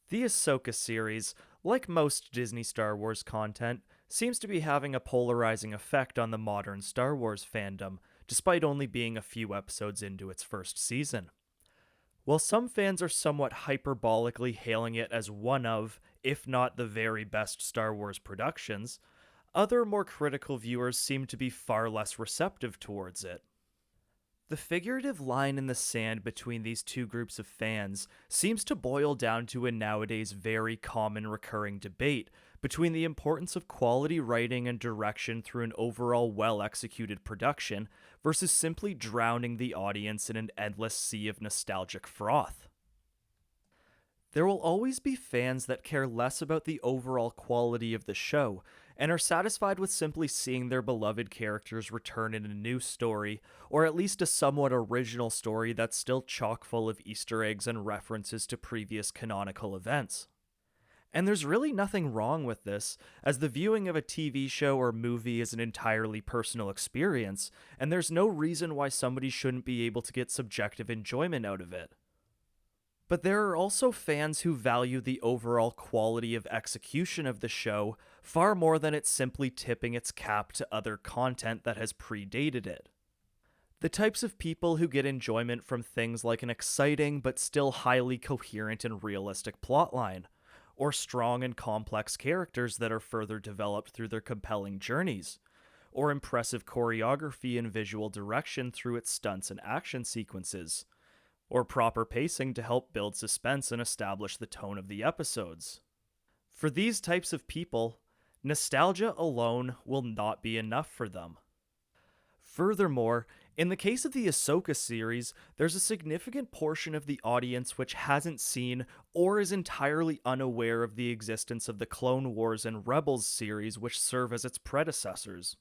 The Ahsoka series, like most Disney Star Wars content, seems to be having a polarizing effect on the modern Star Wars fandom, despite only being a few episodes into its first season. While some fans are somewhat hyperbolically hailing it as one of, if not the very best Star Wars productions, other more critical viewers seem to be far less receptive towards it. The figurative line in the sand between these two groups of fans seems to boil down to a nowadays very common recurring debate between the importance of quality writing and direction through an overall well executed production versus simply drowning the audience in an endless sea of nostalgic froth. There will always be fans that care less about the overall quality of the show and are satisfied with simply seeing their beloved characters return in a new story, or at least a somewhat original story that's still chock full of Easter eggs and references to previous canonical events. And there's really nothing wrong with this, as the viewing of a TV show or movie is an entirely personal experience, and there's no reason why somebody shouldn't be able to get subjective enjoyment out of it. But there are also fans who value the overall quality of execution of the show far more than it simply tipping its cap to other content that has predated it. The types of people who get enjoyment from things like an exciting but still highly coherent and realistic plotline, or strong and complex characters that are further developed through their compelling journeys, or impressive choreography and visual direction through its stunts and action sequences, or proper pacing to help build suspense and establish the tone of the episodes. For these types of people, nostalgia alone will not be enough for them. Furthermore, in the case of the Ahsoka series, there's a significant portion of the audience which hasn't seen or is entirely unaware of the existence of the Clone Wars and Rebels series, which serve as its predecessors.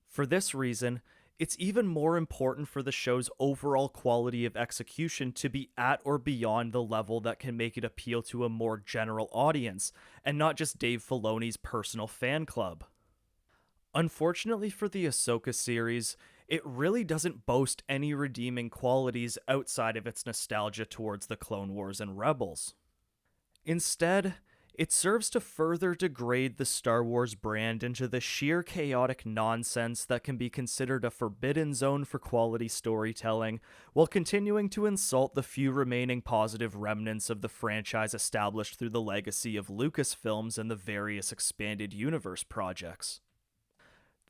For this reason, it's even more important for the show's overall quality of execution to be at or beyond the level that can make it appeal to a more general audience, and not just Dave Filoni's personal fan club. Unfortunately for the Ahsoka series, it really doesn't boast any redeeming qualities outside of its nostalgia towards the Clone Wars and Rebels. Instead, it serves to further degrade the Star Wars brand into the sheer chaotic nonsense that can be considered a forbidden zone for quality storytelling, while continuing to insult the few remaining positive remnants of the franchise established through the legacy of Lucasfilms and the various expanded universe projects.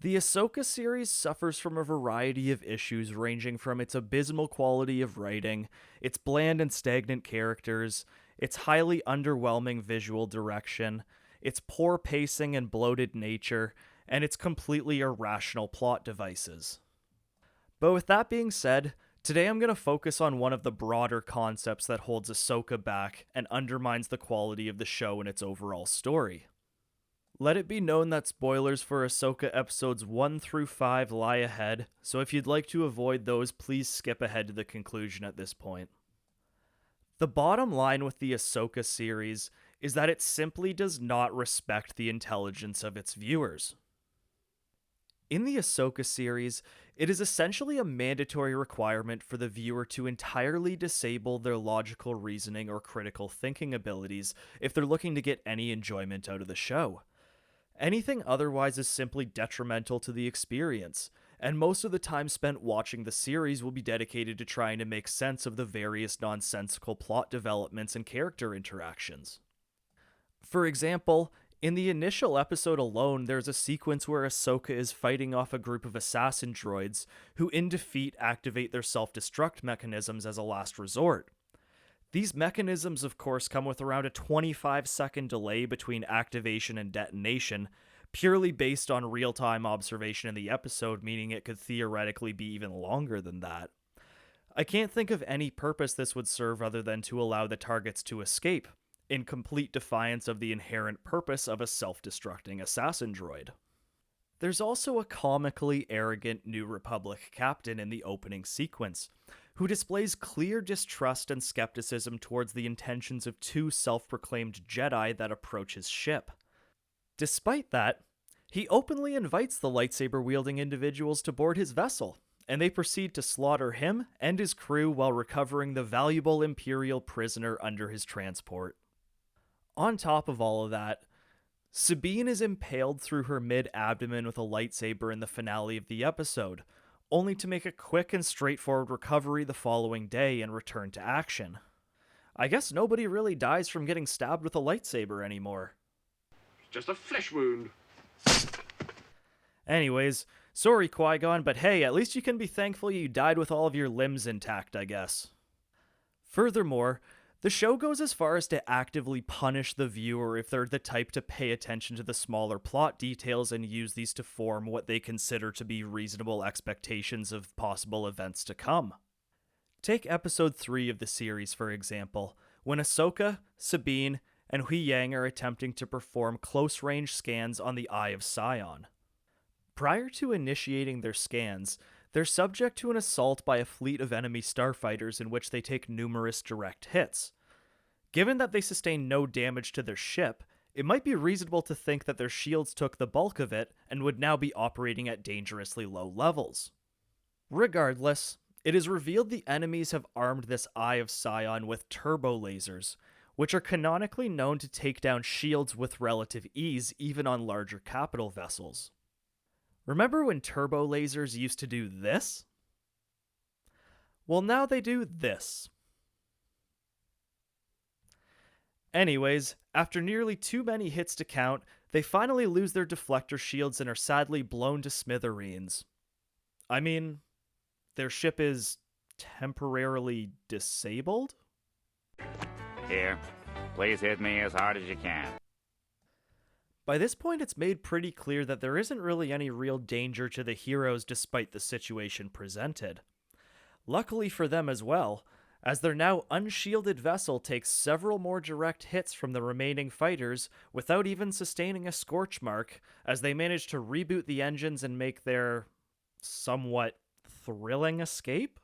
The Ahsoka series suffers from a variety of issues ranging from its abysmal quality of writing, its bland and stagnant characters, its highly underwhelming visual direction, its poor pacing and bloated nature, and its completely irrational plot devices. But with that being said, today I'm going to focus on one of the broader concepts that holds Ahsoka back and undermines the quality of the show and its overall story. Let it be known that spoilers for Ahsoka episodes 1 through 5 lie ahead, so if you'd like to avoid those, please skip ahead to the conclusion at this point. The bottom line with the Ahsoka series is that it simply does not respect the intelligence of its viewers. In the Ahsoka series, it is essentially a mandatory requirement for the viewer to entirely disable their logical reasoning or critical thinking abilities if they're looking to get any enjoyment out of the show. Anything otherwise is simply detrimental to the experience, and most of the time spent watching the series will be dedicated to trying to make sense of the various nonsensical plot developments and character interactions. For example, in the initial episode alone, there's a sequence where Ahsoka is fighting off a group of assassin droids who, in defeat, activate their self-destruct mechanisms as a last resort. These mechanisms, of course, come with around a 25-second delay between activation and detonation, purely based on real-time observation in the episode, meaning it could theoretically be even longer than that. I can't think of any purpose this would serve other than to allow the targets to escape, in complete defiance of the inherent purpose of a self-destructing assassin droid. There's also a comically arrogant New Republic captain in the opening sequence, who displays clear distrust and skepticism towards the intentions of two self-proclaimed Jedi that approach his ship. Despite that, he openly invites the lightsaber-wielding individuals to board his vessel, and they proceed to slaughter him and his crew while recovering the valuable Imperial prisoner under his transport. On top of all of that, Sabine is impaled through her mid abdomen with a lightsaber in the finale of the episode, only to make a quick and straightforward recovery the following day and return to action. I guess nobody really dies from getting stabbed with a lightsaber anymore. Just a flesh wound. Anyways, sorry Qui-Gon, but hey, at least you can be thankful you died with all of your limbs intact, I guess. Furthermore, the show goes as far as to actively punish the viewer if they're the type to pay attention to the smaller plot details and use these to form what they consider to be reasonable expectations of possible events to come. Take episode 3 of the series, for example, when Ahsoka, Sabine, and Hui Yang are attempting to perform close-range scans on the Eye of Sion. Prior to initiating their scans, they're subject to an assault by a fleet of enemy starfighters in which they take numerous direct hits. Given that they sustain no damage to their ship, it might be reasonable to think that their shields took the bulk of it and would now be operating at dangerously low levels. Regardless, it is revealed the enemies have armed this Eye of Sion with turbo lasers, which are canonically known to take down shields with relative ease even on larger capital vessels. Remember when turbo lasers used to do this? Well, now they do this. Anyways, after nearly too many hits to count, they finally lose their deflector shields and are sadly blown to smithereens. I mean, their ship is temporarily disabled? Here, please hit me as hard as you can. By this point, it's made pretty clear that there isn't really any real danger to the heroes despite the situation presented. Luckily for them as well, as their now unshielded vessel takes several more direct hits from the remaining fighters without even sustaining a scorch mark, as they manage to reboot the engines and make their somewhat thrilling escape?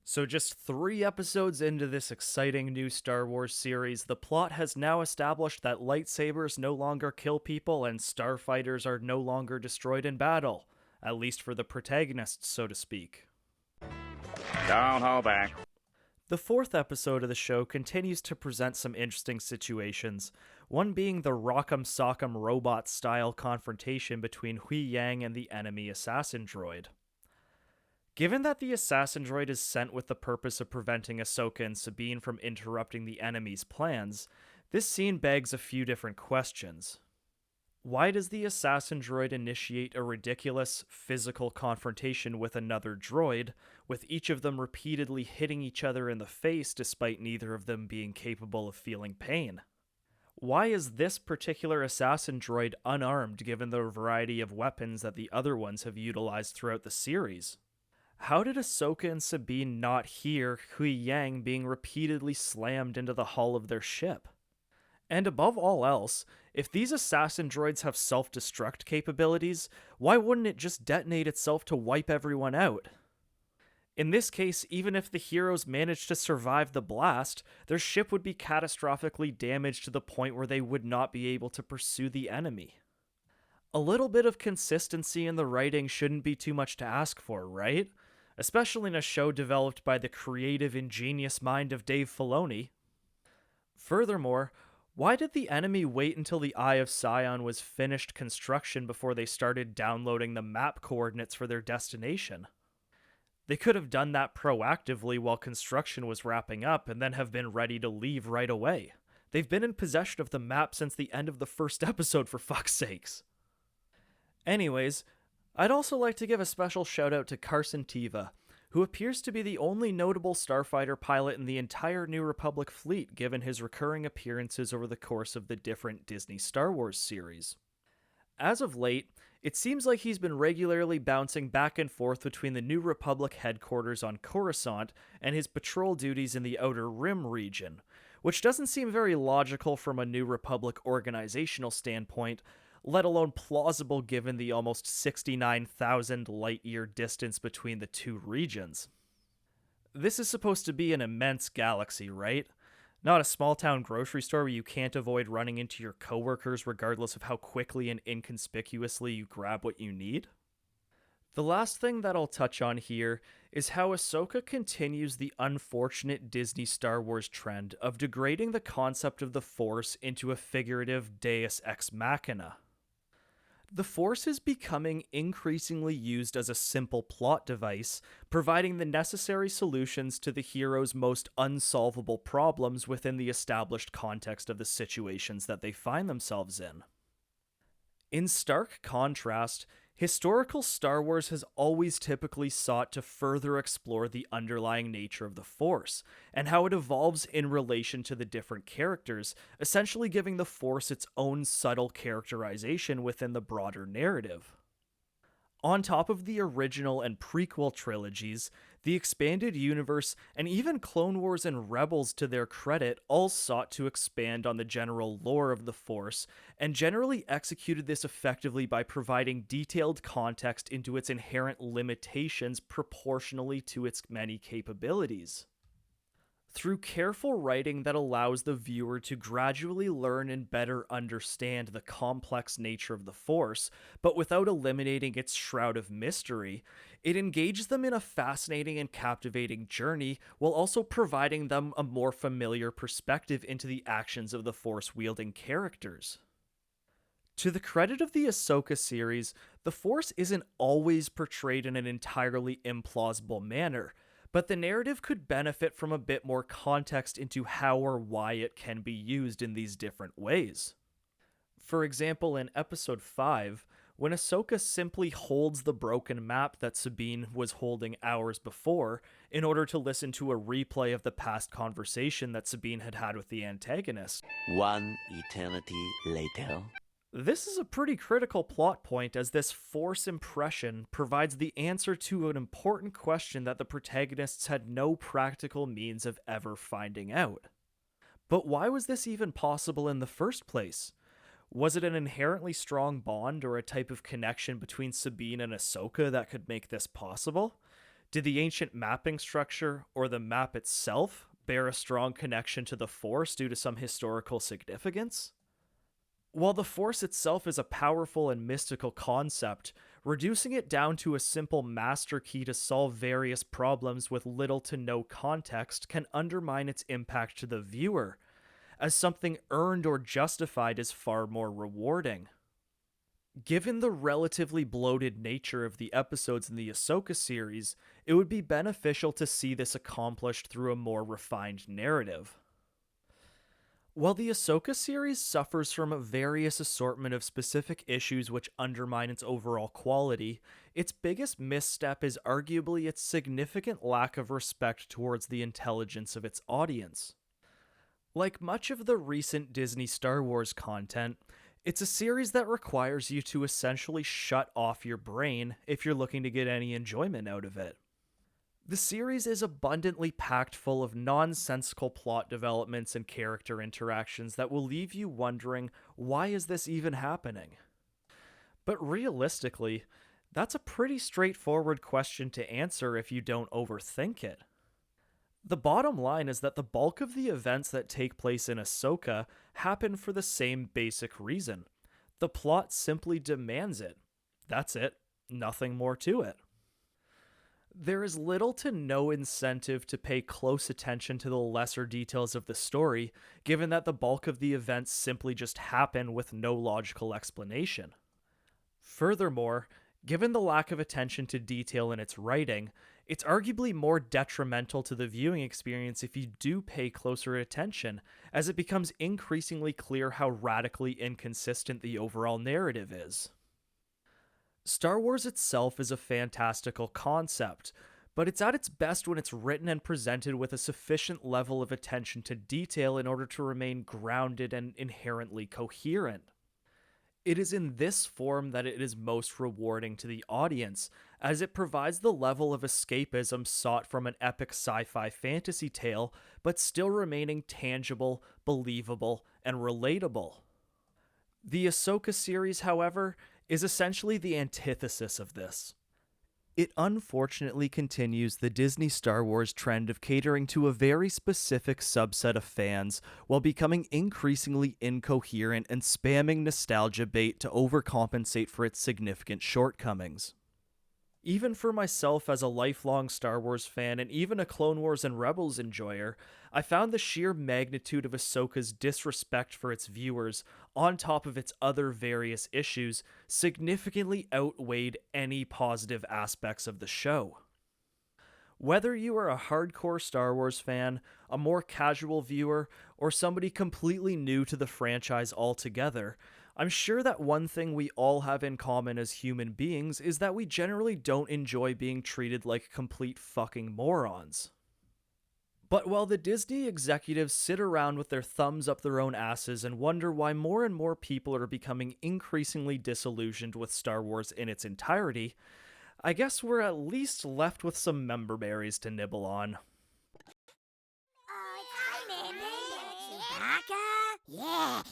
So just 3 episodes into this exciting new Star Wars series, the plot has now established that lightsabers no longer kill people and starfighters are no longer destroyed in battle, at least for the protagonists, so to speak. Don't hold back. The 4th episode of the show continues to present some interesting situations, one being the Rock'em Sock'em robot-style confrontation between Hui Yang and the enemy assassin droid. Given that the assassin droid is sent with the purpose of preventing Ahsoka and Sabine from interrupting the enemy's plans, this scene begs a few different questions. Why does the assassin droid initiate a ridiculous physical confrontation with another droid, with each of them repeatedly hitting each other in the face despite neither of them being capable of feeling pain? Why is this particular assassin droid unarmed given the variety of weapons that the other ones have utilized throughout the series? How did Ahsoka and Sabine not hear Hui Yang being repeatedly slammed into the hull of their ship? And above all else, if these assassin droids have self-destruct capabilities, why wouldn't it just detonate itself to wipe everyone out? In this case, even if the heroes managed to survive the blast, their ship would be catastrophically damaged to the point where they would not be able to pursue the enemy. A little bit of consistency in the writing shouldn't be too much to ask for, right? Especially in a show developed by the creative, ingenious mind of Dave Filoni. Furthermore, why did the enemy wait until the Eye of Sion was finished construction before they started downloading the map coordinates for their destination? They could have done that proactively while construction was wrapping up and then have been ready to leave right away. They've been in possession of the map since the end of the first episode, for fuck's sakes. Anyways, I'd also like to give a special shout out to Carson Teva, who appears to be the only notable starfighter pilot in the entire New Republic fleet given his recurring appearances over the course of the different Disney Star Wars series. As of late, it seems like he's been regularly bouncing back and forth between the New Republic headquarters on Coruscant and his patrol duties in the Outer Rim region, which doesn't seem very logical from a New Republic organizational standpoint, let alone plausible given the almost 69,000 light-year distance between the two regions. This is supposed to be an immense galaxy, right? Not a small town grocery store where you can't avoid running into your coworkers regardless of how quickly and inconspicuously you grab what you need. The last thing that I'll touch on here is how Ahsoka continues the unfortunate Disney Star Wars trend of degrading the concept of the Force into a figurative deus ex machina. The Force is becoming increasingly used as a simple plot device, providing the necessary solutions to the hero's most unsolvable problems within the established context of the situations that they find themselves in. In stark contrast, historical Star Wars has always typically sought to further explore the underlying nature of the Force, and how it evolves in relation to the different characters, essentially giving the Force its own subtle characterization within the broader narrative. On top of the original and prequel trilogies, the expanded universe, and even Clone Wars and Rebels to their credit, all sought to expand on the general lore of the Force, and generally executed this effectively by providing detailed context into its inherent limitations proportionally to its many capabilities. Through careful writing that allows the viewer to gradually learn and better understand the complex nature of the Force, but without eliminating its shroud of mystery, it engages them in a fascinating and captivating journey while also providing them a more familiar perspective into the actions of the Force wielding characters. To the credit of the Ahsoka series, the Force isn't always portrayed in an entirely implausible manner, but the narrative could benefit from a bit more context into how or why it can be used in these different ways. For example, in Episode 5, when Ahsoka simply holds the broken map that Sabine was holding hours before in order to listen to a replay of the past conversation that Sabine had had with the antagonist. One eternity later. This is a pretty critical plot point, as this Force impression provides the answer to an important question that the protagonists had no practical means of ever finding out. But why was this even possible in the first place? Was it an inherently strong bond or a type of connection between Sabine and Ahsoka that could make this possible? Did the ancient mapping structure, or the map itself, bear a strong connection to the Force due to some historical significance? While the Force itself is a powerful and mystical concept, reducing it down to a simple master key to solve various problems with little to no context can undermine its impact to the viewer, as something earned or justified is far more rewarding. Given the relatively bloated nature of the episodes in the Ahsoka series, it would be beneficial to see this accomplished through a more refined narrative. While the Ahsoka series suffers from a various assortment of specific issues which undermine its overall quality, its biggest misstep is arguably its significant lack of respect towards the intelligence of its audience. Like much of the recent Disney Star Wars content, it's a series that requires you to essentially shut off your brain if you're looking to get any enjoyment out of it. The series is abundantly packed full of nonsensical plot developments and character interactions that will leave you wondering, why is this even happening? But realistically, that's a pretty straightforward question to answer if you don't overthink it. The bottom line is that the bulk of the events that take place in Ahsoka happen for the same basic reason. The plot simply demands it. That's it. Nothing more to it. There is little to no incentive to pay close attention to the lesser details of the story, given that the bulk of the events simply just happen with no logical explanation. Furthermore, given the lack of attention to detail in its writing, it's arguably more detrimental to the viewing experience if you do pay closer attention, as it becomes increasingly clear how radically inconsistent the overall narrative is. Star Wars itself is a fantastical concept, but it's at its best when it's written and presented with a sufficient level of attention to detail in order to remain grounded and inherently coherent. It is in this form that it is most rewarding to the audience, as it provides the level of escapism sought from an epic sci-fi fantasy tale, but still remaining tangible, believable, and relatable. The Ahsoka series, however, is essentially the antithesis of this. It unfortunately continues the Disney Star Wars trend of catering to a very specific subset of fans while becoming increasingly incoherent and spamming nostalgia bait to overcompensate for its significant shortcomings. Even for myself as a lifelong Star Wars fan and even a Clone Wars and Rebels enjoyer, I found the sheer magnitude of Ahsoka's disrespect for its viewers, on top of its other various issues, significantly outweighed any positive aspects of the show. Whether you are a hardcore Star Wars fan, a more casual viewer, or somebody completely new to the franchise altogether, I'm sure that one thing we all have in common as human beings is that we generally don't enjoy being treated like complete fucking morons. But while the Disney executives sit around with their thumbs up their own asses and wonder why more and more people are becoming increasingly disillusioned with Star Wars in its entirety, I guess we're at least left with some member berries to nibble on. Yeah,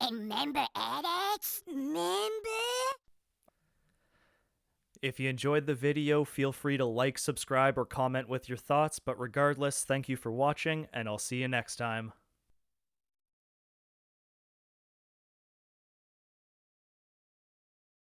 remember Alex? Remember? If you enjoyed the video, feel free to like, subscribe, or comment with your thoughts, but regardless, thank you for watching, and I'll see you next time.